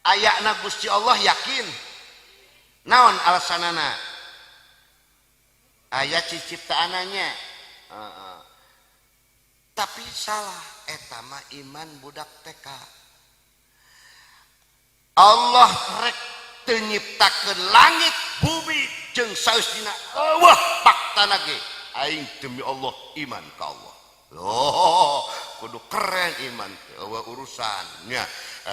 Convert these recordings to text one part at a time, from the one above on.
ayakna Gusti Allah yakin naon alasanana aya ciptaananya tapi salah eta mah iman budak TK Allah rek teu nyiptakeun langit bumi jeung saeustina eueuh paktana ge aing demi Allah iman ka Allah loh kudu keren iman eueuh urusannya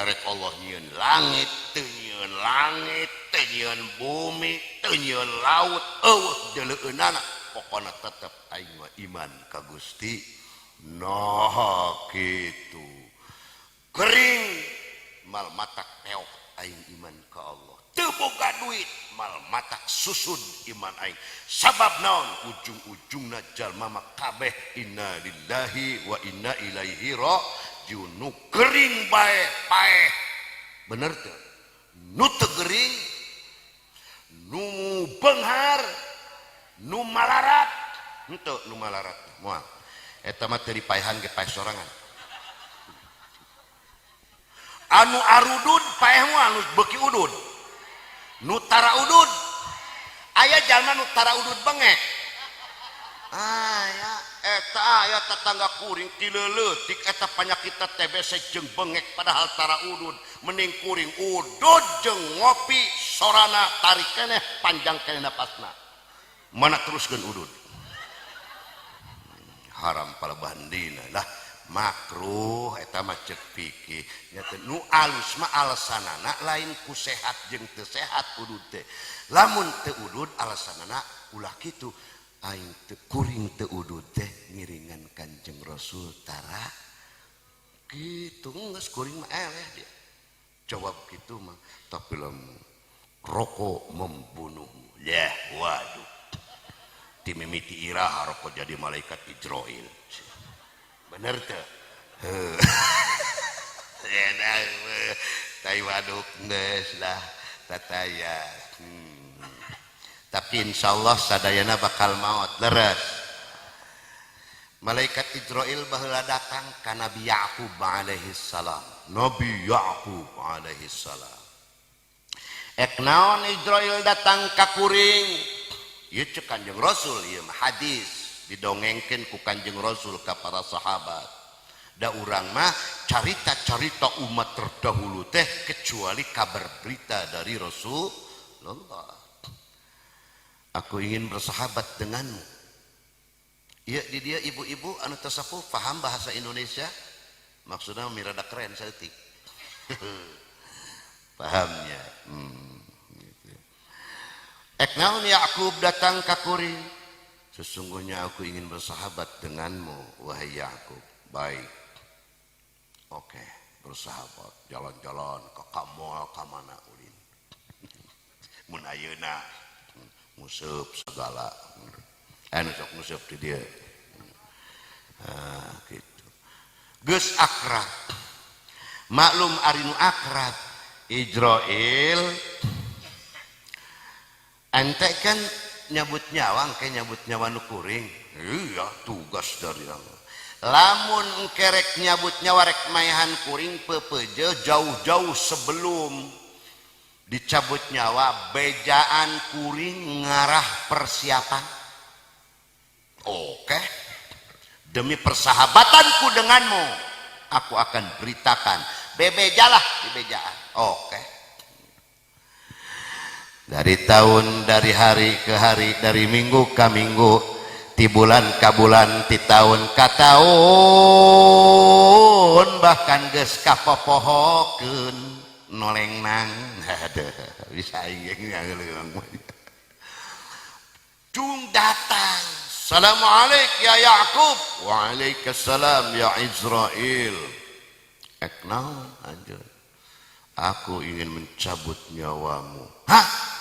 rek Allah nyieun langit teu nyieun langit teu nyieun bumi teu nyieun laut eueuh deleueunana pokona tetep aing mah iman ka Gusti nah kitu kering mal matak peok aing iman ka Allah teu boga duit mal matak susud iman aing sabab naon ujung-ujungna jalma mah kabeh inna lillahi wa inna ilaihi rajiun nu kering bae paeh bener teu nu teu gering nu beunghar nu malarat henteu nu malarat moal eta mah teu dipaehan ge paeh sorangan anu arudud paeh moal anu beuki udud nu tara udud aya jalma nu tara udud bengek aya eta aya tetangga kuring ti leuleutik eta panyakitna TBC jeung bengek padahal tara udud mending kuring udud jeung ngopi sorana tarik keneh panjang keneh napasna mana teruskeun udud haram palebandina lah makruh eta mah ceuk fikih nya teh nu alus mah alasanana lain ku sehat jeung teu sehat udud teh lamun teu udud alasanana ulah kitu aing teu kuring teu udud teh ngiringan Kanjeng Rasul tara kitu geus kuring mah eleh dia jawab kitu mah tapi lamun rokok membunuhmu ya waduh ti mimiti iraha rokok jadi malaikat Israil bener teu tai waduk geus lah tataya tapi insyaallah sadayana bakal maot leres malaikat Israil baheula datang ka Nabi Yaqub alaihi salam Nabi Yaqub alaihi salam ek naon Israil datang ka kuring ieu ceuk Kanjeng Rasul ieu mah hadis didongengkeun ku Kanjeng Rasul ka para sahabat da urang mah carita-carita umat terdahulu teh kecuali kabar berita dari Rasulullah aku ingin bersahabat denganmu ieu di dia ibu-ibu anu tasawuf paham bahasa Indonesia maksudna mirada keren saeutik pahamnya ek naon Yakub datang ka kuring sesungguhnya aku ingin bersahabat denganmu wahai Yakub baik oke bersahabat jalan-jalan ke mall ka mana ulin mun ayeuna nguseup segala anu sok nguseup di dieu gitu geus akrab maklum ari nu akrab Israil ente kan nyabut nyawang kayak nyabut nyawa nu kuring iya tugas dari Allah lamun kerek nyabut nyawa rek maehan kuring pepeje jauh-jauh sebelum dicabut nyawa bejaan kuring ngarah persiapan oke demi persahabatanku denganmu aku akan beritakan bebejalah di bejaan oke dari tahun dari hari ke hari dari minggu ke minggu ti bulan ka bulan ti tahun ka tahun bahkan geus kapopohokeun nolengnang aduh bisa ingin cung datang assalamualaikum ya Yakub waalaikumsalam ya Israil ek naon anjeun aku ingin mencabut nyawamu hah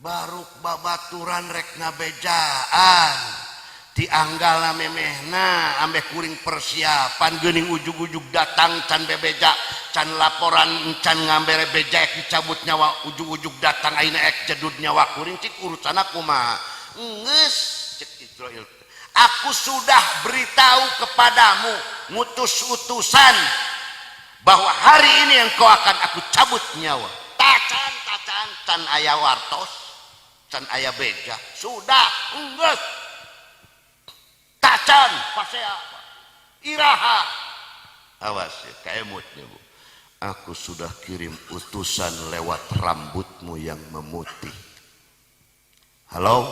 baru babaturan rek ngabejaan dianggalna memehna ambeh kuring persiapan geuning ujug-ujug datang can bebeja can laporan can ngambere beja ek dicabut nyawa ujug-ujug datang aina ek jedud nyawa kuring cik urusan aku mah geus cek Israil aku sudah beritahu kepadamu ngutus utusan bahwa hari ini engkau akan aku cabut nyawa. Tacan can aya wartos, can aya beja, sudah enggeus. Tacan pasea iraha. Awas ya, kaemutnya Bu. Aku sudah kirim utusan lewat rambutmu yang memutih. Halo?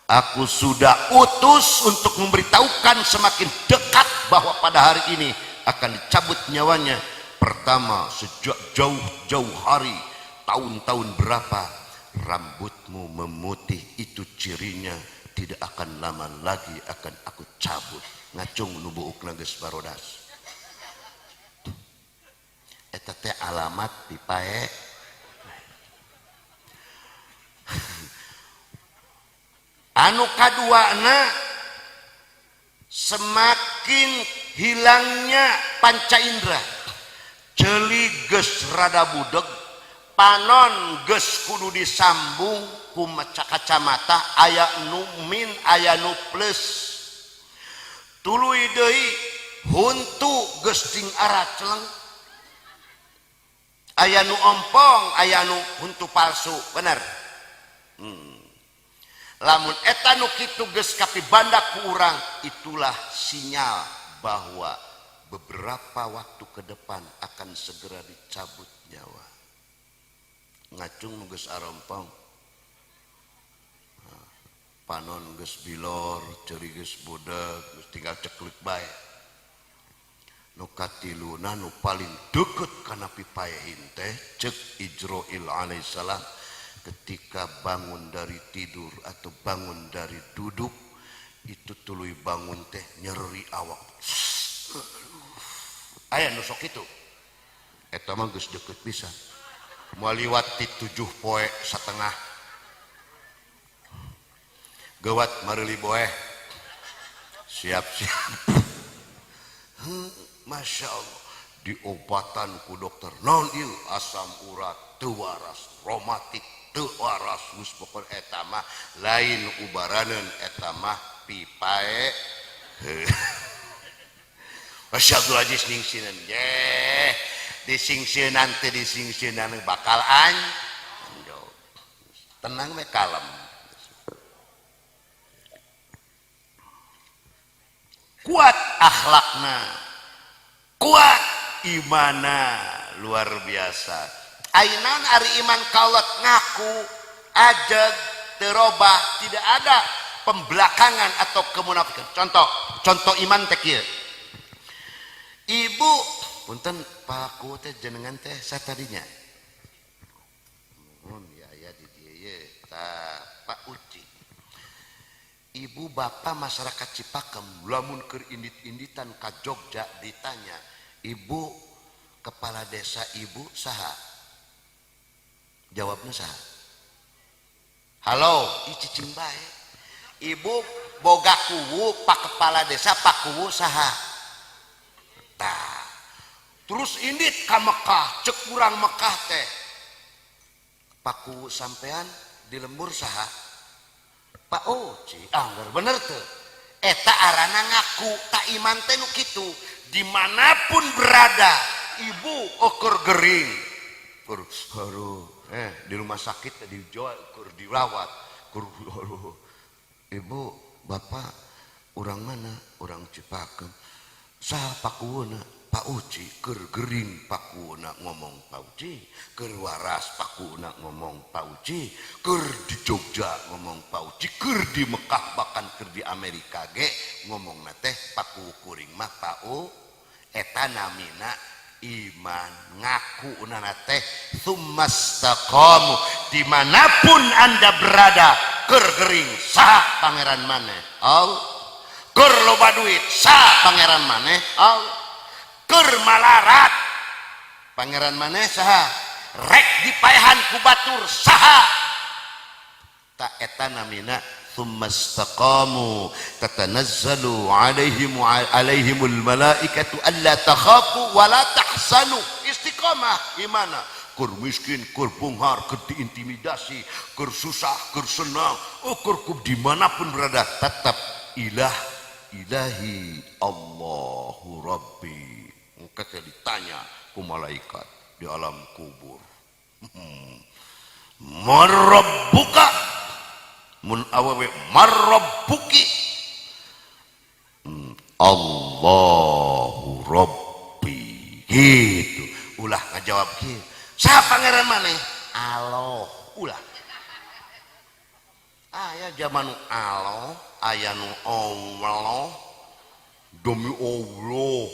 Aku sudah utus untuk memberitahukan semakin dekat bahwa pada hari ini akan dicabut nyawanya. Pertama, sejak jauh-jauh hari, tahun-tahun berapa, rambutmu memutih, itu cirinya tidak akan lama lagi akan aku cabut. Ngacung nubuuk nages barodas. Eta teh alamat pipae. Anu kaduana, semakin hilangnya panca indera. Ceuli geus rada budeg, panon geus kudu disambung ku kacamata, aya nu min aya nu plus. Tuluy deui huntu geus ting araceleng, aya nu ompong aya nu huntu palsu, bener. Lamun eta nu kitu geus kapibanda ku urang, itulah sinyal bahwa beberapa waktu ke depan akan segera dicabut nyawa. Ngacung nu geus arompong, panon geus bilor, ceuri geus budeg, geus tinggal ceklik bae. Nu katiluna nu paling deket kana pipaehin teh ceuk Ijroil alaihissalam, ketika bangun dari tidur atau bangun dari duduk, itu tuluy bangun teh nyeri awak. Aya nu sok kitu. Eta mah geus deukeut pisan. Moal liwat ti 7 poe satengah. Gawat mareuli boeh. Siap-siap. Masya Allah, diobatan ku dokter. Naon ieu? Asam urat teu waras, reumatik teu waras, geus pokon eta mah lain ubaraneun, eta mah pipae. Masya Abdul Aziz ningsieun ye, disingsieunan teh disingsieunan bakal anjol. Tenang we, kalem. Kuat akhlakna, kuat imana, luar biasa. Ainan ari iman kaulat ngaku ajeg terobah, tidak ada pembelakangan atau kemunafikan. Contoh iman teh kieu. Ibu punten paku teh jenengan teh satadinya. Ya aya di dieu ye tah Pak Uci. Ibu bapak masyarakat Cipakem lamun keur indit-inditan ka Jogja ditanya, "Ibu kepala desa ibu saha?" Jawabnya saha? Halo, cicing bae. Ibu boga kuwu pak kepala desa, pak kuwu saha? Tah. Terus indit ka Mekah, cek kurang Mekah teh. Pak kuwu sampean di lembur saha? Pak Oci, bener tuh. Eta arana ngaku tak iman teh nu kitu. Dimanapun berada, ibu ukur gering, di rumah sakit dijual, dirawat, ibu bapak orang mana? Orang Cipakem. Saha pakuwuna? Pak Uci. Keur gering pakuwuna ngomong Pak Uci, keur waras pakuwuna ngomong Pak Uci, keur di Jogja ngomong Pak Uci, keur di Mekah bahkan keur di Amerika ge ngomongna teh paku kuring mah Pak U. Eta namina iman, ngaku unana teh summastaqamu. Dimanapun anda berada, keur gering saha pangeran maneh? Allah. Keur loba duit saha pangeran maneh? Allah. Keur malarat pangeran maneh saha? Rek dipaehan ku batur saha? Ta eta namina summastaqamu tatanazzalu alaihimul malaikatu alla takhafu wa la tahzanu. Istiqamah gimana? Kur miskin, kur bunghar, kur diintimidasi, kur susah, kur senang, kur dimanapun berada tetap ilahi Allahu Rabbi. Kakek ditanya ku malaikat di alam kubur. Marabbuka mun awewe marabbuki. Allahu Rabbi. Gitu. Ulah ngajawab gitu. Siapa pangeran maneh? Allah. Ulah. Aya zaman nu Allah, aya nu Allah. Demi Allah.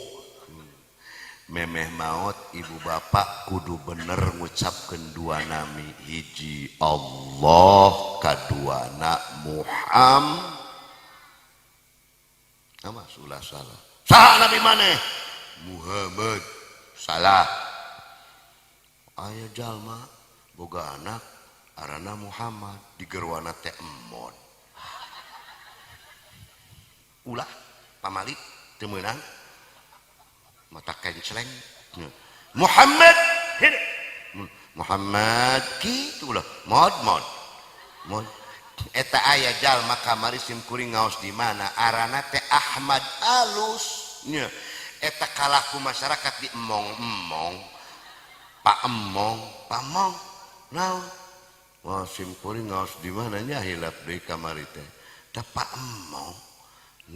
Memeh maut ibu bapak kudu bener ngucapkeun dua nami, hiji Allah, kaduana Muhammad. Nama sulah salah. Saha nabi maneh? Muhammad. Salah. Aya jalma boga anak arana Muhammad, digerwana teh Emmon. Ulah pamalik teu meunang. Mata kenceleng. Muhammad. Muhammad kitu ulah. Mod. Eta aya jalma kamari sim kuring ngaos di mana arana teh Ahmad alus nya eta kalah ku masyarakat di emong Pak Emong naon wah sim kuring ngaos di mana nya hilap deui kamari teh da Pak Emong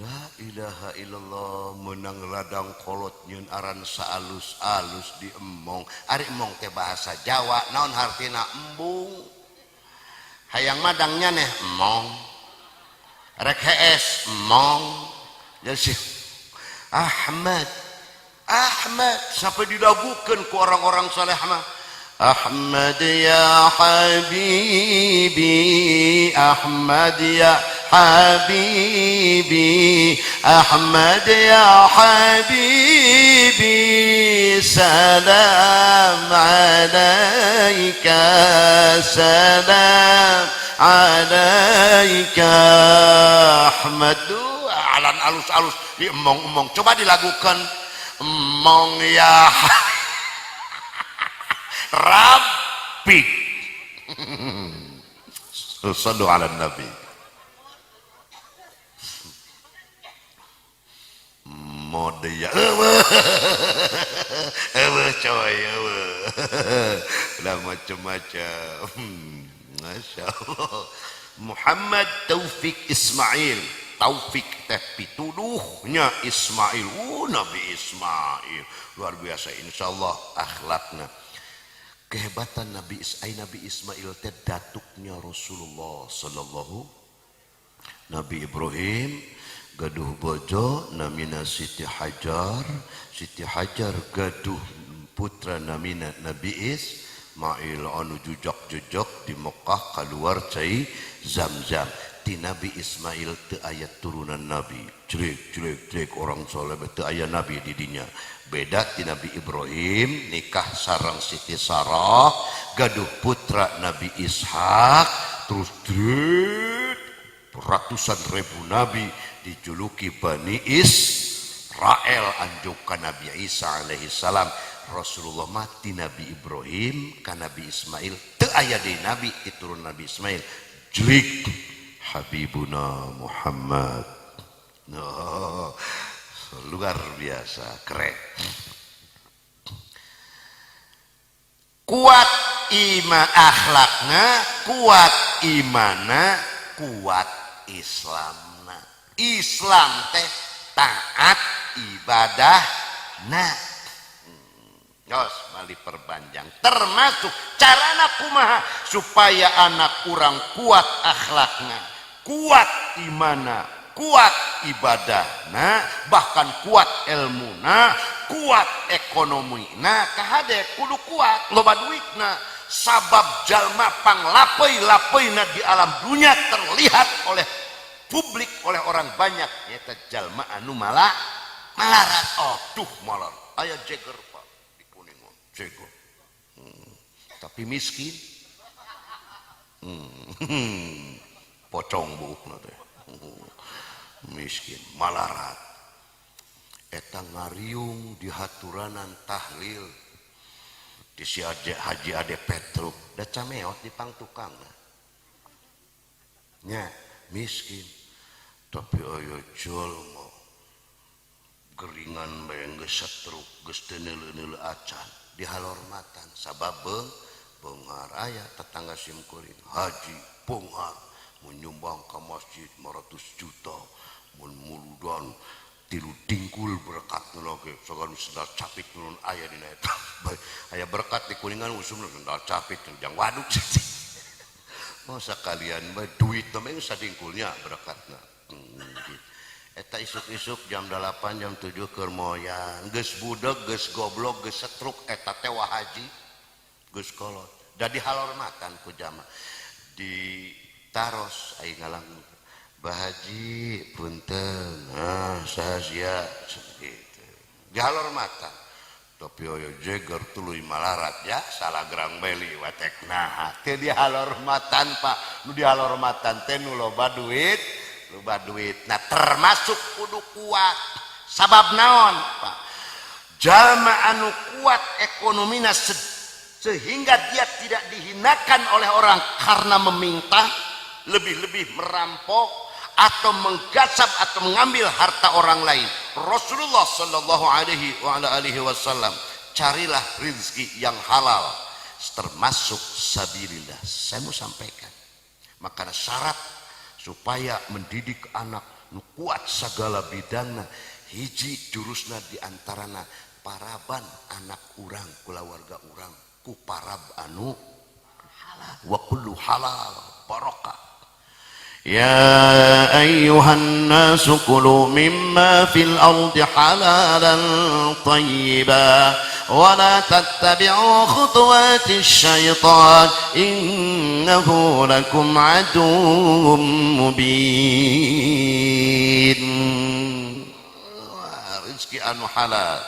la ilaha illallah menang ladang kolot nyeun aran saalus-alus di emong ari emong teh bahasa Jawa naon hartina embung hayang madangnya neh emong rek hees emong jadi Ahmad sampai didagukeun ku orang-orang saleh mah Ahmad ya habibi Ahmad ya habibi Ahmad ya habibi salam alaika Ahmad. Alan alus-alus di emong-emong coba dilakukan emong ya Rabbi. Sallu ala nabi. Mode ya coy lah macam-macam. Masya Allah. Muhammad Taufik Ismail. Taufik teh pituduhnya Ismail. Nabi Ismail luar biasa insyaallah akhlakna. Kehebatan Nabi Ismail teh datuknya Rasulullah sallallahu. Nabi Ibrahim gaduh bojo namina Siti Hajar gaduh putra namina Nabi Ismail anu jujak-jujak di Mekah keluar cai Zamzam. Ti Nabi Ismail teu aya turunan Nabi, jelek orang soleh teu aya Nabi di dinya. Beda ti Nabi Ibrahim nikah sareng Siti Sarah gaduh putra Nabi Ishak terus ratusan ribu Nabi dijuluki Bani Israel anjukan Nabi Isa alaihi salam. Rasulullah mati Nabi Ibrahim ka Nabi Ismail teu aya deui Nabi diturun Nabi Ismail jelek Habibuna Muhammad. No, luar biasa keren. Kuat iman akhlakna, kuat imana, kuat Islamna. Islam teh taat ibadahna. Yos balik perpanjang termasuk carana kumaha supaya anak kurang kuat akhlakna, kuat imana, kuat ibadahna, bahkan kuat ilmuna, kuat ekonomina, kahade kudu kuat loba duitna. Sabab jalma panglapei-lapeina di alam dunia terlihat oleh publik, oleh orang banyak nyata jalma anu malarat. Oh tuh malar aya jeger Pak di Kuningan jeger. Tapi miskin. Pocong buukna teh. Miskin, malarat. Eta ngariung di haturanan tahlil. Di si Haji Ade Petruk da cameot di pangtukangna. Nya miskin. Tapi aya jalma geringan bayang geus satruk geus teu neuleu-neuleu acan dihalormatan sabab beunghar aya tetangga simkuring haji beunghar menyumbang ka masjid 500 juta mun muludan tilu dingkul berkatna lage sagan sendal capit nun aya dina eta aya berkat di kuningan usumna sendal capit jang waduk mau sakalian bae duit teh mah sadingkulnya berkatna eta isuk-isuk jam 8 jam 7 keur moyang geus budeg geus goblok geus setruk eta teh haji geus kolot da dihalormatan ku jamaah di taros aing ngalang Bah Haji punten saha gitu dihalormatan tapi aya jeger tuluy malarat ya salagrang beli watekna teh dihalormatan Pak nu dihalormatan teh nu loba duit nah termasuk kudu kuat sabab naon Pak jalma anu kuat ekonomina sehingga dia tidak dihinakan oleh orang karena meminta lebih-lebih merampok atau menggasap atau mengambil harta orang lain. Rasulullah sallallahu alaihi wasallam carilah rezeki yang halal termasuk sabilillah. Saya mau sampaikan maka syarat supaya mendidik anak nu kuat segala bidangna hiji jurusna diantarana paraban anak urang kulawarga urang ku parab anu halal wa kullu halal barokah. Ya ayyuhan nasu kulu mimma fil ardi halalan tayyiban wa la tattabi'u khutuwatis syaitan innahu lakum aduwwum mubin. Rezeki anu halal